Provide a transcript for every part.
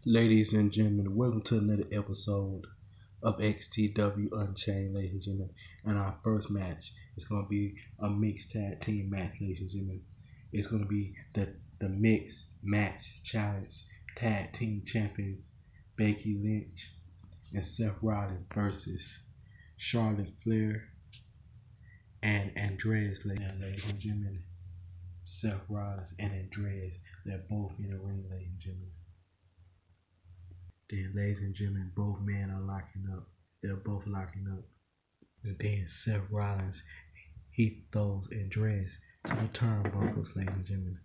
Ladies and gentlemen, welcome to another episode of XTW Unchained, ladies and gentlemen. And our first match is going to be a mixed tag team match, ladies and gentlemen. It's going to be the mixed match challenge tag team champions Becky Lynch and Seth Rollins versus Charlotte Flair and Andrade. Ladies and gentlemen, Seth Rollins and Andrade, they're both in the ring, ladies and gentlemen. Then, ladies and gentlemen, both men are locking up. They're both locking up. And then Seth Rollins, he throws Andrade to the turnbuckles, ladies and gentlemen.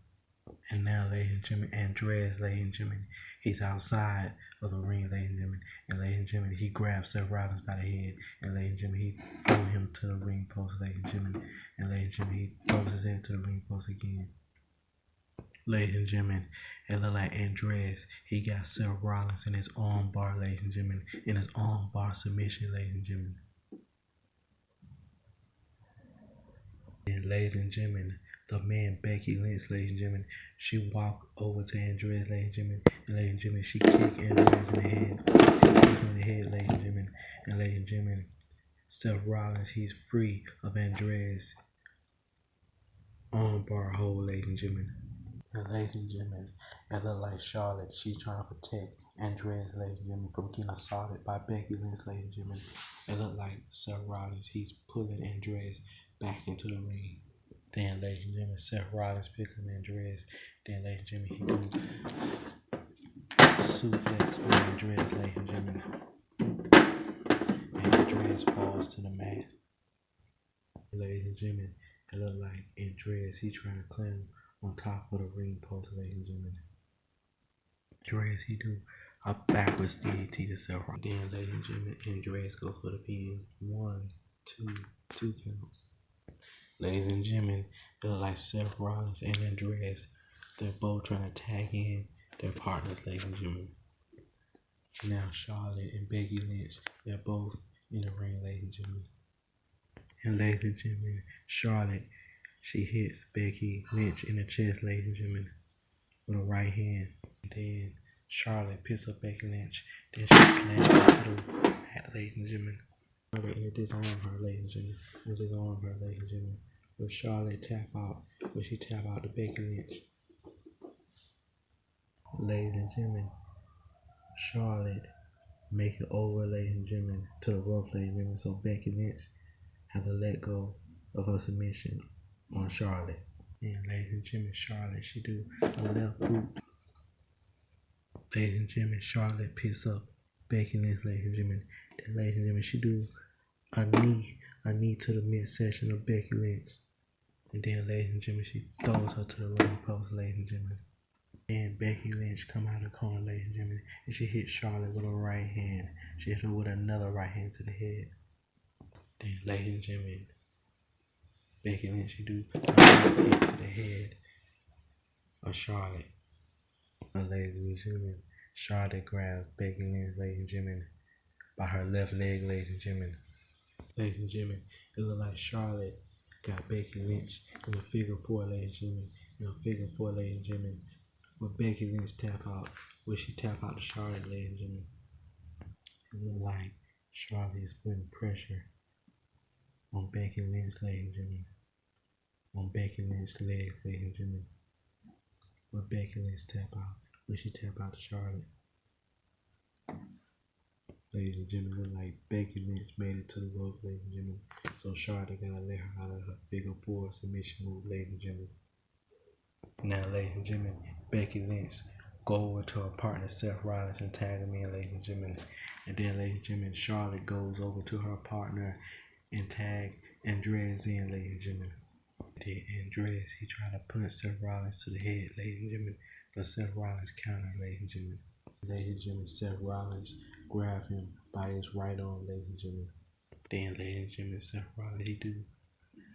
And now, ladies and gentlemen, Andrade, ladies and gentlemen, he's outside of the ring, ladies and gentlemen. And ladies and gentlemen, he grabs Seth Rollins by the head. And ladies and gentlemen, he throws him to the ring post, ladies and gentlemen. And ladies and gentlemen, he throws his head to the ring post again. Ladies and gentlemen, it looked like Andrade, he got Seth Rollins in his arm bar, ladies and gentlemen, in his arm bar submission, ladies and gentlemen. And ladies and gentlemen, the man Becky Lynch, ladies and gentlemen, she walked over to Andrade, ladies and gentlemen, and ladies and gentlemen, she kicked Andrade in the head. She kicks him in the head, ladies and gentlemen, and ladies and gentlemen, Seth Rollins, he's free of Andrade's arm bar hold, ladies and gentlemen. And ladies and gentlemen, it looked like Charlotte, she's trying to protect Andrade, ladies and gentlemen, from getting assaulted by Becky Lynch, ladies and gentlemen. It looked like Seth Rollins, he's pulling Andrade back into the ring. Then, ladies and gentlemen, Seth Rollins picks up Andrade. Then, ladies and gentlemen, he do suplex on Andrade, ladies and gentlemen. And Andrade falls to the mat. Ladies and gentlemen, it looked like Andrade, he's trying to climb on top of the ring post, ladies and gentlemen. Andrade, he do a backwards DDT to Seth Rollins. Then, ladies and gentlemen, Andrade go for the pin. 1, 2, 2 counts. Ladies and gentlemen, it look like Seth Rollins and Andrade, they're both trying to tag in their partners, ladies and gentlemen. Now Charlotte and Becky Lynch, they're both in the ring, ladies and gentlemen. And ladies and gentlemen, Charlotte, she hits Becky Lynch in the chest, ladies and gentlemen, with a right hand. And then Charlotte picks up Becky Lynch. Then she slams her to the mat, ladies and gentlemen. Charlotte and disarm her, ladies and gentlemen. And disarm her, ladies and gentlemen. But Charlotte tap out. But she tap out to Becky Lynch. Ladies and gentlemen, Charlotte make it over, ladies and gentlemen, to the rope, ladies and gentlemen. So Becky Lynch have to let go of her submission on Charlotte. And ladies and gentlemen, Charlotte, she do a left boot. Ladies and gentlemen, Charlotte picks up Becky Lynch, ladies and gentlemen. Then ladies and gentlemen, she do a knee to the midsection of Becky Lynch. And then ladies and gentlemen, she throws her to the ring post, ladies and gentlemen. And Becky Lynch come out of the corner, ladies and gentlemen, and she hit Charlotte with a right hand. She hit her with another right hand to the head. Then ladies and gentlemen, Becky Lynch, she do a kick to the head of Charlotte. And ladies and gentlemen, Charlotte grabs Becky Lynch, ladies and gentlemen, by her left leg, ladies and gentlemen. Ladies and gentlemen, it look like Charlotte got Becky Lynch in a figure 4, ladies and gentlemen. In a figure 4, ladies and gentlemen. With Becky Lynch tap out, where she tap out to Charlotte, ladies and gentlemen. It look like Charlotte is putting pressure on Becky Lynch, ladies and gentlemen. On Becky Lynch's legs, ladies and gentlemen. With Becky Lynch tap out, where she tap out to Charlotte. Ladies and gentlemen, look like Becky Lynch made it to the rope, ladies and gentlemen. So Charlotte gotta let her out of her figure 4 submission move, ladies and gentlemen. Now, ladies and gentlemen, Becky Lynch go over to her partner Seth Rollins and tag him in, ladies and gentlemen. And then, ladies and gentlemen, Charlotte goes over to her partner and tag Andrade in, ladies and gentlemen. Then Andrade, he tried to punch Seth Rollins to the head, ladies and gentlemen, but Seth Rollins countered, ladies and gentlemen. Ladies and gentlemen, Seth Rollins grabbed him by his right arm, ladies and gentlemen. Then, ladies and gentlemen, Seth Rollins, he do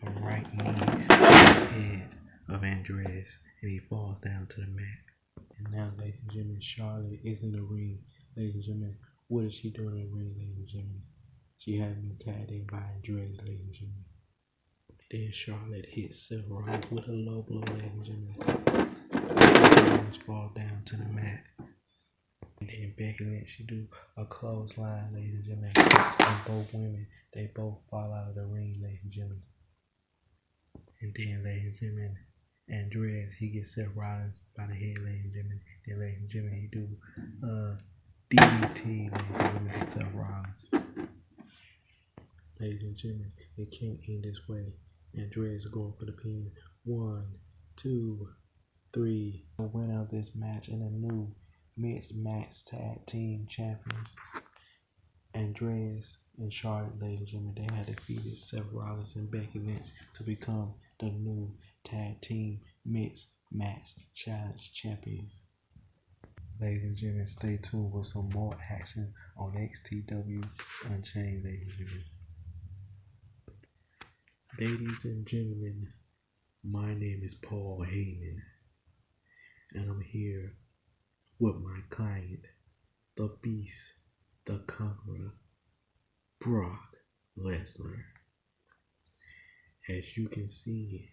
a right knee to the head of Andrade, and he falls down to the mat. And now, ladies and gentlemen, Charlotte is in the ring, ladies and gentlemen. What is she doing in the ring, ladies and gentlemen? She had been tagged in by Andrade, ladies and gentlemen. Then Charlotte hits Seth Rollins with a low blow, ladies and gentlemen. Seth Rollins fall down to the mat. And then Becky Lynch, she do a clothesline, ladies and gentlemen. And both women, they both fall out of the ring, ladies and gentlemen. And then, ladies and gentlemen, Andrade, he gets Seth Rollins by the head, ladies and gentlemen. Then, ladies and gentlemen, he do DDT, ladies and gentlemen, to Seth Rollins. Ladies and gentlemen, it can't end this way. Andrade's going for the pin. 1, 2, 3. The winner of this match and the new mixed match tag team champions, Andrade and Charlotte, ladies and gentlemen, they had defeated Seth Rollins and Becky Lynch to become the new tag team mixed match challenge champions. Ladies and gentlemen, stay tuned for some more action on XTW Unchained, ladies and gentlemen. Ladies and gentlemen, my name is Paul Heyman, and I'm here with my client, the Beast, the Conqueror, Brock Lesnar. As you can see,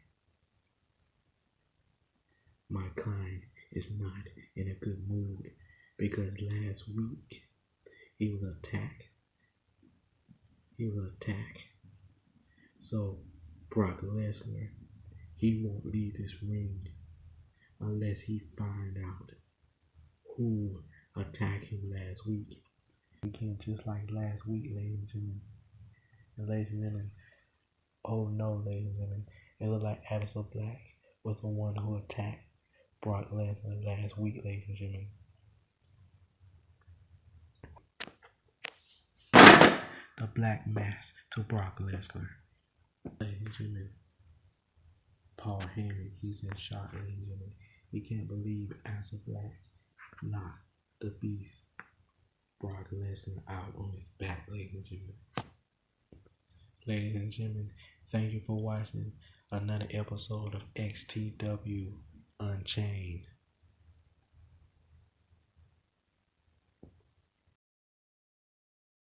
my client is not in a good mood because last week he was attacked. So Brock Lesnar, he won't leave this ring unless he find out who attacked him last week. Again, just like last week, ladies and gentlemen. And ladies and gentlemen, oh no, ladies and gentlemen, it looked like Aleister Black was the one who attacked Brock Lesnar last week, ladies and gentlemen. The black mask to Brock Lesnar. Ladies and gentlemen, Paul Heyman, he's in shock, ladies and gentlemen. He can't believe Aleister Black knocked the Beast, Brock Lesnar, out on his back, ladies and gentlemen. Ladies and gentlemen, thank you for watching another episode of XTW Unchained.